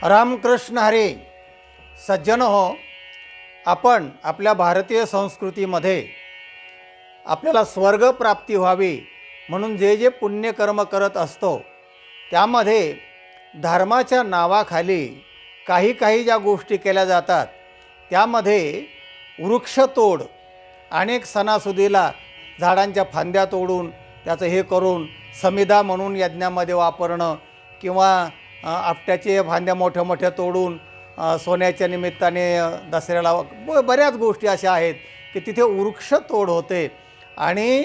रामकृष्ण हरे. सज्जन हो, आपण आपल्या भारतीय संस्कृतीमध्ये आपल्याला स्वर्गप्राप्ती व्हावी म्हणून जे जे पुण्यकर्म करत असतो त्यामध्ये धर्माच्या नावाखाली काही काही ज्या गोष्टी केल्या जातात त्यामध्ये वृक्षतोड, अनेक सणासुदीला झाडांच्या फांद्या तोडून त्याचं हे करून समिधा म्हणून यज्ञामध्ये वापरणं किंवा आपट्याचे फांद्या मोठ्या मोठ्या तोडून सोन्याच्या निमित्ताने दसऱ्याला बऱ्याच गोष्टी अशा आहेत की तिथे वृक्षतोड होते. आणि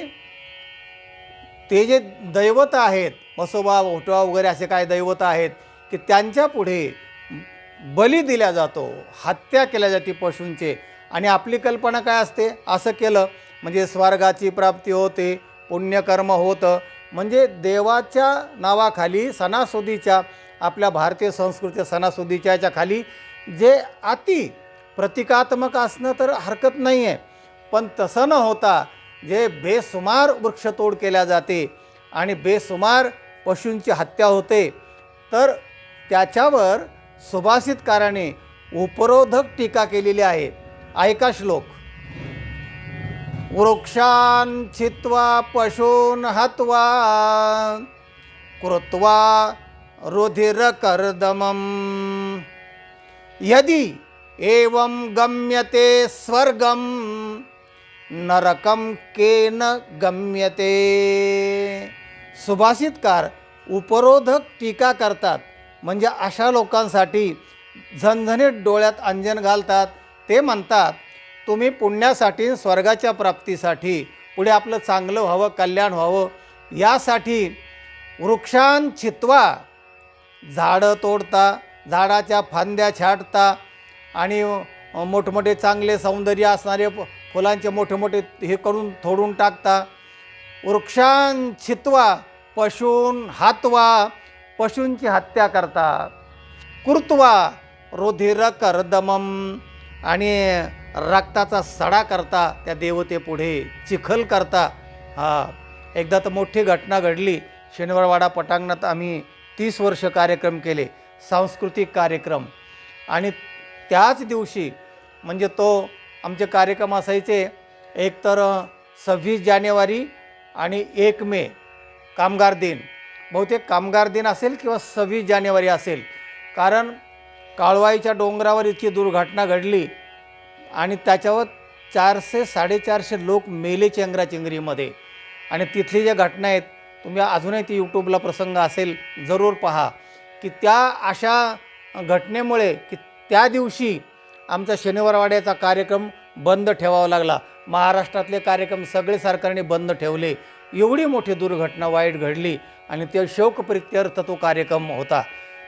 ते जे दैवत आहेत, म्हसोबा ओटवा वगैरे असे काय दैवत आहेत की त्यांच्या पुढे बली दिला जातो, हत्या केल्या जाते पशूंचे. आणि आपली कल्पना काय असते, असं केलं म्हणजे स्वर्गाची प्राप्ती होते, पुण्यकर्म होतं. म्हणजे देवाच्या नावाखाली सणासुदीच्या, आपल्या भारतीय संस्कृती सणासुदीच्या याच्या खाली जे अति प्रतिकात्मक असणं तर हरकत नाही आहे, पण तसं न होता जे बेसुमार वृक्षतोड केल्या जाते आणि बेसुमार पशूंची हत्या होते, तर त्याच्यावर सुभाषितकाराने उपरोधक टीका केलेली आहे. ऐका श्लोक. वृक्षान् छित्त्वा पशून् हत्वा कृत्वा रुधिरकर्दमम् यदि एवं गम्यते स्वर्गं नरकं केन गम्यते. सुभाषितकार उपरोधक टीका करतात, म्हणजे अशा लोकांसाठी झणझणीत डोळ्यात अंजन घालतात. ते म्हणतात, तुम्ही पुण्यासाठी, स्वर्गाच्या प्राप्तीसाठी, पुढे आपलं चांगलं व्हावं, कल्याण व्हावं, यासाठी वृक्षान् छित्त्वा, झाडं तोडता, झाडाच्या फांद्या छाटता आणि मोठमोठे चांगले सौंदर्य असणारे फुलांचे मोठे मोठे हे करून तोडून टाकता. वृक्षान् छित्त्वा पशून् हत्वा, पशूंची हत्या करता. कृत्वा रुधिरकर्दमम्, आणि रक्ताचा सडा करता त्या देवतेपुढे, चिखल करता. एकदा तर मोठी घटना घडली. शनिवारवाडा पटांगणात आम्ही 30 वर्ष कार्यक्रम केले, सांस्कृतिक कार्यक्रम. आणि त्याच दिवशी म्हणजे तो आमचे कार्यक्रम असायचे, एक तर 26 जानेवारी आणि 1 मे कामगार दिन, बहुतेक कामगार दिन असेल किंवा 26 जानेवारी असेल. कारण काळवाईच्या डोंगरावर इतकी दुर्घटना घडली आणि त्याच्यावर 400-450 लोक मेले चेंगराचेंगरीमध्ये. आणि तिथली ज्या घटना आहेत, तुम्ही अजूनही ती यूट्यूबला प्रसंग असेल जरूर पहा, की त्या अशा घटनेमुळे की त्या दिवशी आमचा शनिवारवाड्याचा कार्यक्रम बंद ठेवावा लागला. महाराष्ट्रातले कार्यक्रम सगळे सरकारने बंद ठेवले. एवढी मोठी दुर्घटना वाईट घडली आणि ते शोकप्रित्यर्थ तो कार्यक्रम होता.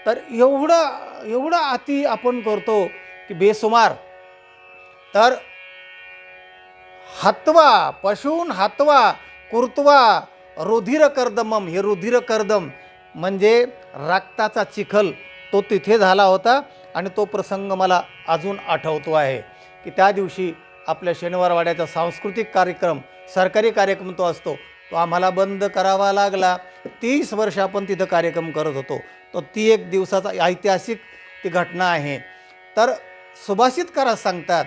तर एवढं अति आपण करतो की बेसुमार. तर हत्वा पशून हत्वा कृत्वा रुधिरकर्दमम, हे रुधिरकर्दम म्हणजे रक्ताचा चिखल, तो तिथे झाला होता. आणि तो प्रसंग मला अजून आठवतो आहे की त्या दिवशी आपल्या शनिवारवाड्याचा सांस्कृतिक कार्यक्रम, सरकारी कार्यक्रम तो असतो, तो आम्हाला बंद करावा लागला. 30 वर्ष आपण तिथं कार्यक्रम करत होतो. तो ती एक दिवसाचा ऐतिहासिक ती घटना आहे. तर सुभाषितकार सांगतात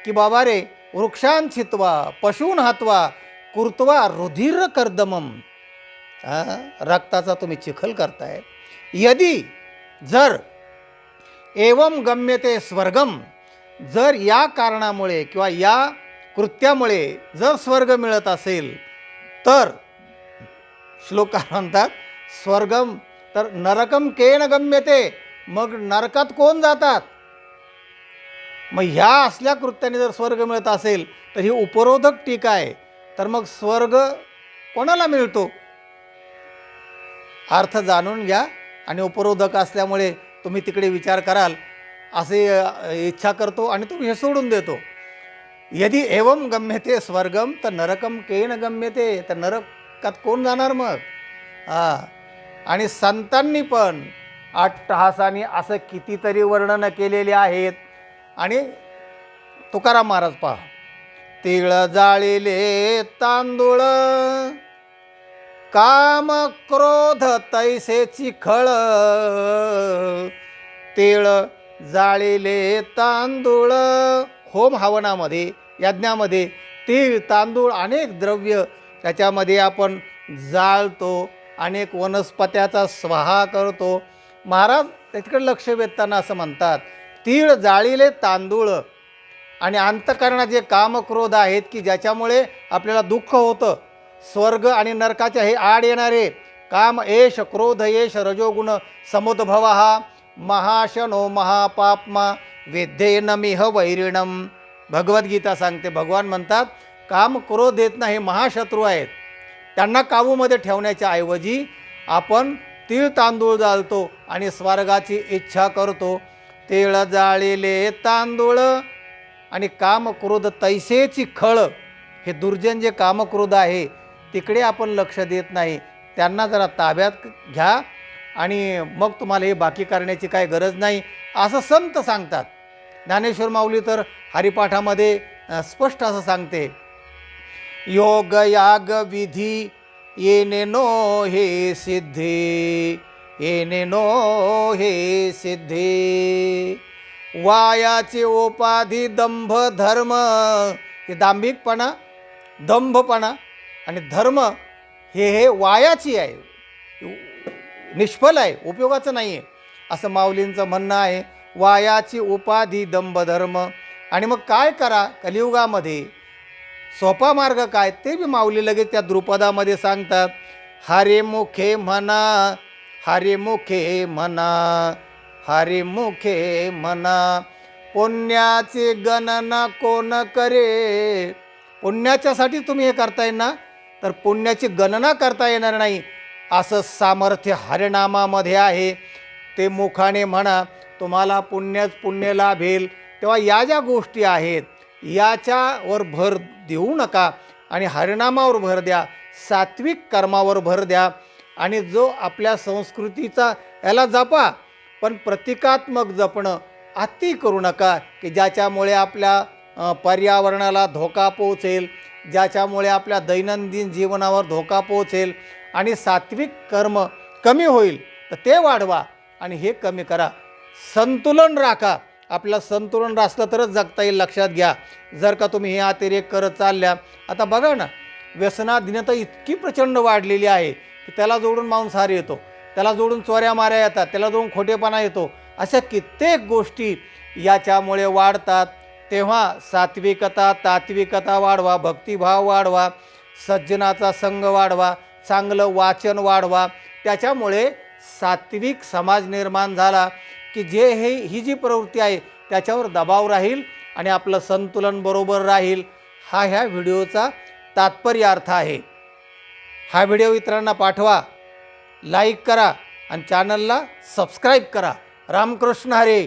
की बाबा रे, वृक्षान् छित्त्वा पशून् हत्वा कृत्वा रुधिरकर्दमम्, रक्ताचा तुम्ही चिखल करताय. यदि जर एवं गम्यते स्वर्गम, जर या कारणामुळे किंवा या कृत्यामुळे जर स्वर्ग मिळत असेल तर, श्लोकार म्हणतात स्वर्गम, तर नरकम केन गम्यते, मग नरकात कोण जातात. मग ह्या असल्या कृत्याने जर स्वर्ग मिळत असेल तर ही उपरोधक टीका आहे. तर मग स्वर्ग कोणाला मिळतो, अर्थ जाणून घ्या. आणि उपरोधक असल्यामुळे तुम्ही तिकडे विचार कराल असे इच्छा करतो आणि तुम्ही हे सोडून देतो. यदि एवं गम्यते स्वर्गम तर नरकम केन गम्यते, तर नरकात कोण जाणार मग. आणि संतांनी पण अट्टहासाने असं कितीतरी वर्णनं केलेली आहेत. आणि तुकाराम महाराज पहा, तिळ जाळिले तांदूळ काम क्रोध तैसे चिखळ, तेळ जाळिले तांदूळ. होम हवनामध्ये यज्ञामध्ये तीळ तांदूळ अनेक द्रव्य त्याच्यामध्ये आपण जाळतो, अनेक वनस्पत्याचा स्वाहा करतो. महाराज त्याच्याकडे लक्ष वेधताना असं म्हणतात, तीळ जाळिले तांदूळ आणि अंतःकरणात जे कामक्रोध आहेत की ज्याच्यामुळे आपल्याला दुःख होतं, स्वर्ग आणि नरकाच्या हे आड येणारे काम एष क्रोध एष रजोगुण समुद्भव हा महाशनो महापापमा वेद्येन मिह वैरिणम. भगवद्गीता सांगते, भगवान म्हणतात काम क्रोध येत नाही, महाशत्रू आहेत. त्यांना काबूमध्ये ठेवण्याच्या ऐवजी आपण तीळ तांदूळ जाळतो आणि स्वर्गाची इच्छा करतो. तीळ जाळिले तांदूळ आणि कामक्रोध तैसेची खळ. हे दुर्जन जे कामक्रोध आहे तिकडे आपण लक्ष देत नाही. त्यांना जरा ताब्यात घ्या आणि मग तुम्हाला हे बाकी करण्याची काय गरज नाही असं संत सांगतात. ज्ञानेश्वर माऊली तर हरिपाठामध्ये स्पष्ट असं सांगते, योग याग विधी येणे नो हे सिद्धे, येणे नो हे सिद्धे. वायाचे उपाधी दंभ धर्म. हे दांभिकपणा, दंभपणा आणि धर्म हे वायाची आहे, निष्फल आहे, उपयोगाचं नाही आहे असं माऊलींचं म्हणणं आहे. वायाची उपाधी दंभ धर्म. आणि मग काय करा कलियुगामध्ये, सोपा मार्ग काय ते बी माऊली लगेच त्या द्रुपदामध्ये सांगतात. हरे मुखे म्हणा, हरे मुखे म्हणा, हरे मुखे म्हणा. पुण्याची गणना कोण करे. पुण्याच्यासाठी तुम्ही हे करताय ना, तर पुण्याची गणना करता येणार नाही असं सामर्थ्य हरिनामामध्ये आहे. ते मुखाने म्हणा, तुम्हाला पुण्यच पुण्य लाभेल. तेव्हा या ज्या गोष्टी आहेत याच्यावर भर देऊ नका आणि हरिनामावर भर द्या, सात्विक कर्मावर भर द्या. आणि जो आपल्या संस्कृतीचा याला जपा, पण प्रतिकात्मक जपणं अति करू नका की ज्याच्यामुळे आपल्या पर्यावरणाला धोका पोहोचेल, ज्याच्यामुळे आपल्या दैनंदिन जीवनावर धोका पोहोचेल आणि सात्विक कर्म कमी होईल. तर ते वाढवा आणि हे कमी करा. संतुलन राखा. आपलं संतुलन राखलं तरच जगता येईल, लक्षात घ्या. जर का तुम्ही हे अतिरेक करत चालल्या, आता बघा ना, व्यसनाधीनता इतकी प्रचंड वाढलेली आहे की त्याला जोडून मांसाहार येतो, त्याला जोडून चोऱ्या माऱ्या येतात, त्याला जोडून खोटेपणा येतो. अशा कित्येक गोष्टी याच्यामुळे वाढतात. तेव्हा सात्विकता तात्विकता वाढवा, भक्तिभाव वाढवा, सज्जनाचा संग वाढवा, चांगलं वाचन वाढवा. त्याच्यामुळे सात्विक समाज निर्माण झाला की जे ही जी प्रवृत्ती आहे त्याच्यावर दबाव राहील आणि आपलं संतुलन बरोबर राहील. हा ह्या व्हिडिओचा तात्पर्य अर्थ आहे. हा व्हिडिओ इतरांना पाठवा, लाईक करा आणि चॅनलला सबस्क्राईब करा. रामकृष्ण हरी.